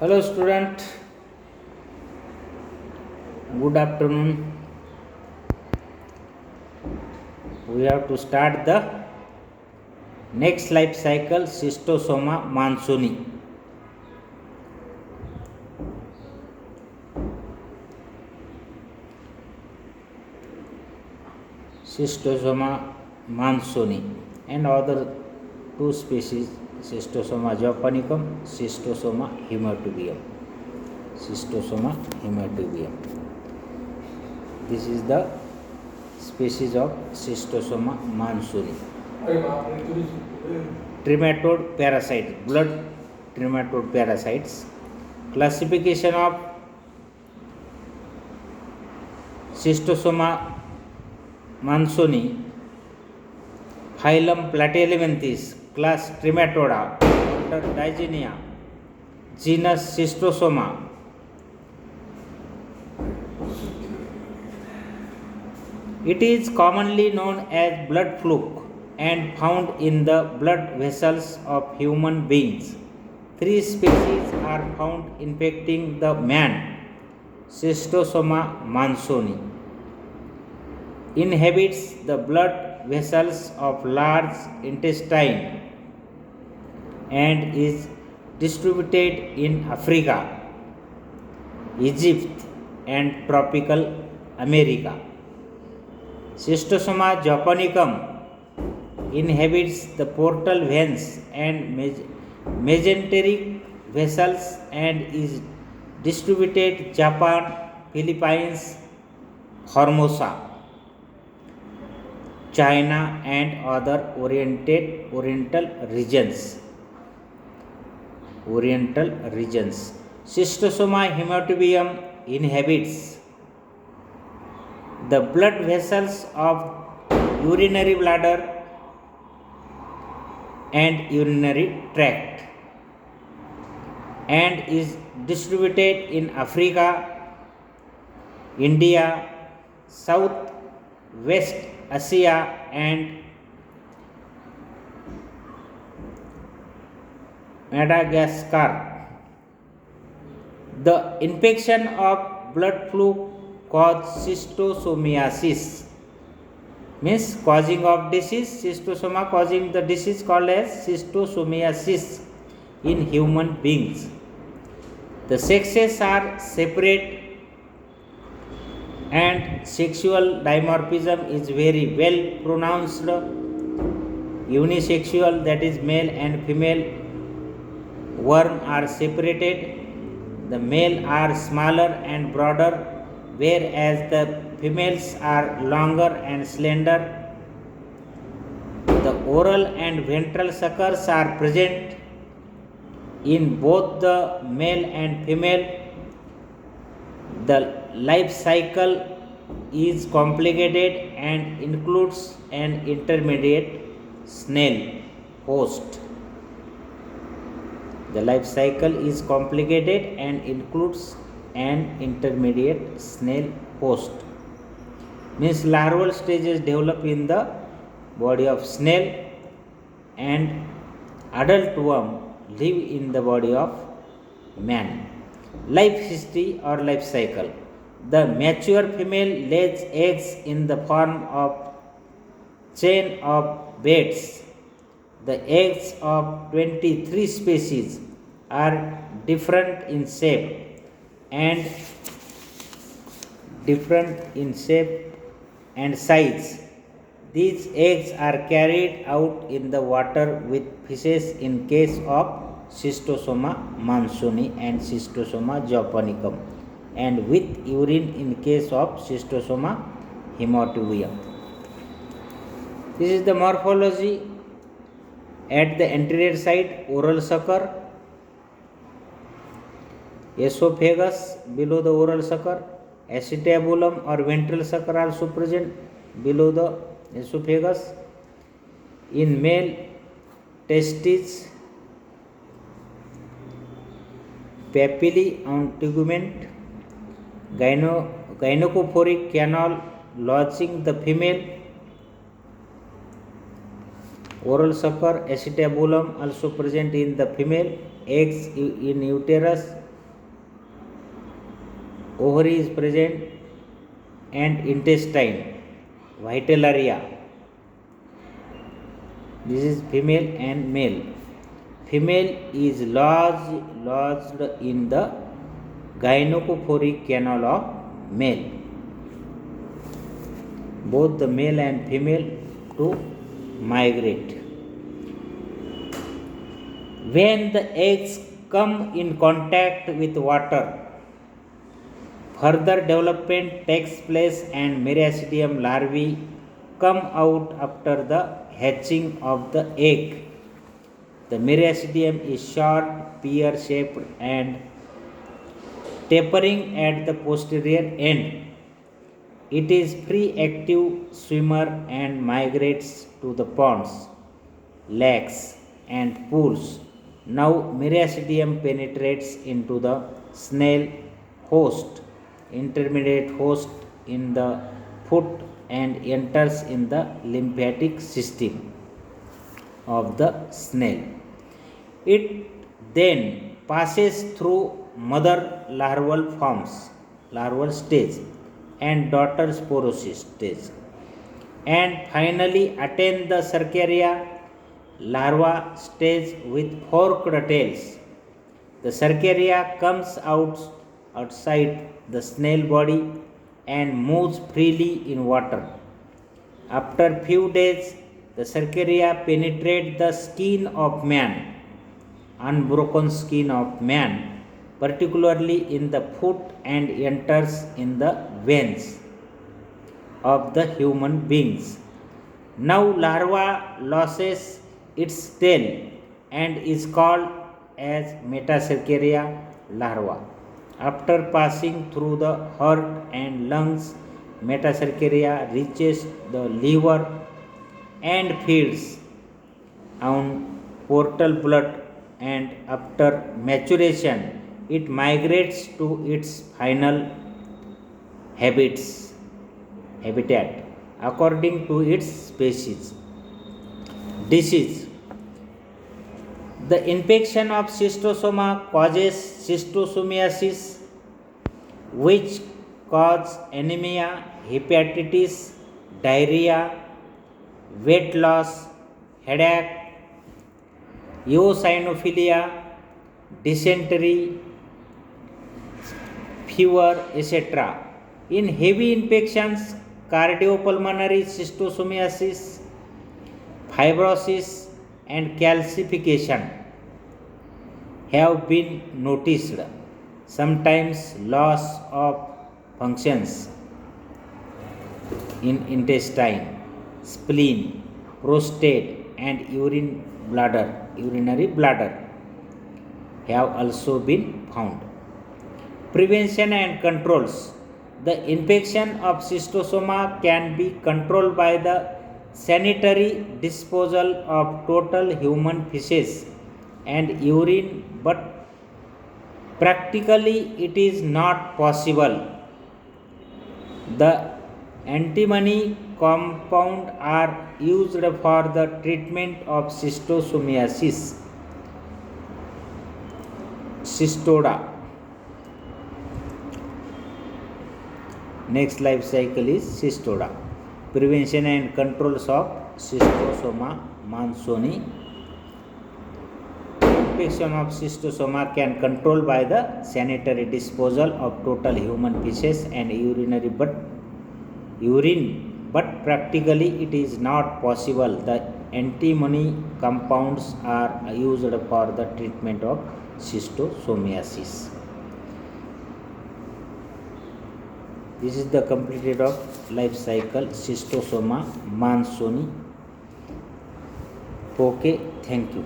Hello student, good afternoon. We have to start the next life cycle Schistosoma mansoni. Schistosoma mansoni and other two species Schistosoma japonicum, Schistosoma hematubium. Schistosoma hematubium. This is the species of Schistosoma mansoni. Trematode parasite, blood trematode parasites. Classification of Schistosoma mansoni, phylum Platyhelminthes, class Trematoda, order Digenea, genus Schistosoma. It is commonly known as blood fluke and found in the blood vessels of human beings. 3 species are found infecting the man. Schistosoma mansoni inhabits the blood vessels of large intestine and is distributed in Africa, Egypt and tropical America. Schistosoma japonicum inhabits the portal veins and mesenteric vessels and is distributed Japan, Philippines, Formosa, China and other oriental regions. Schistosoma hematubium inhabits the blood vessels of urinary bladder and urinary tract and is distributed in Africa, India, South West Asia and Madagascar. The infection of blood fluke cause schistosomiasis, means causing of disease. Schistosoma causing the disease called as schistosomiasis in human beings. The sexes are separate and sexual dimorphism is very well pronounced. Unisexual, that is male and female worm are separated. The male are smaller and broader, whereas the females are longer and slender. The oral and ventral suckers are present in both the male and female. The life cycle is complicated and includes an intermediate snail host. The life cycle is complicated and includes an intermediate snail host. Means larval stages develop in the body of snail and adult worm live in the body of man. Life history or life cycle. The mature female lays eggs in the form of chain of beds. The eggs of 23 species are different in shape and size. These eggs are carried out in the water with fishes in case of Schistosoma mansoni and Schistosoma japonicum, and with urine in case of Schistosoma hematubium. This is the morphology. At the anterior side, oral sucker, esophagus below the oral sucker, acetabulum or ventral sucker also present below the esophagus. In male, testes, papillae and tegument, gynecophoric canal lodging the female, oral sucker, acetabulum also present in the female, eggs in uterus, ovary is present, and intestine, vital area. This is female and male. Female is lodged in the gynecophoric canal of male. Both the male and female to migrate. When the eggs come in contact with water, further development takes place and Meracidium larvae come out after the hatching of the egg. The Meracidium is short, pear-shaped and tapering at the posterior end. It is free active swimmer and migrates to the ponds, lakes and pools. Now Meracidium penetrates into the snail host, intermediate host in the foot, and enters in the lymphatic system of the snail. It then passes through mother larval stage and daughter sporocyst stage, and finally attain the Cercaria larva stage with forked tails. The Cercaria comes outside the snail body and moves freely in water. After few days, the Cercaria penetrate the skin of man, unbroken skin of man, particularly in the foot, and enters in the veins of the human beings. Now larva loses its tail and is called as Metacercaria larva. After passing through the heart and lungs, Metacercaria reaches the liver and feeds on portal blood, and after maturation it migrates to its final habitat according to its species. Disease. The infection of Schistosoma causes schistosomiasis, which cause anemia, hepatitis, diarrhea, weight loss, headache, eosinophilia, dysentery, fever, etc. In heavy infections, cardiopulmonary schistosomiasis, fibrosis, and calcification have been noticed. Sometimes loss of functions in intestine, spleen, prostate, and urinary bladder have also been found. Prevention and controls. The infection of Schistosoma can be controlled by the sanitary disposal of total human feces and urine, but practically it is not possible. The antimony compound are used for the treatment of schistosomiasis. Schistoda. Next life cycle is Schistoda. Prevention and controls of Schistosoma mansoni. Infection of Schistosoma can control by the sanitary disposal of total human feces and urine, but practically it is not possible. The antimony compounds are used for the treatment of schistosomiasis. This is the completed of life cycle Schistosoma mansoni. Okay, thank you.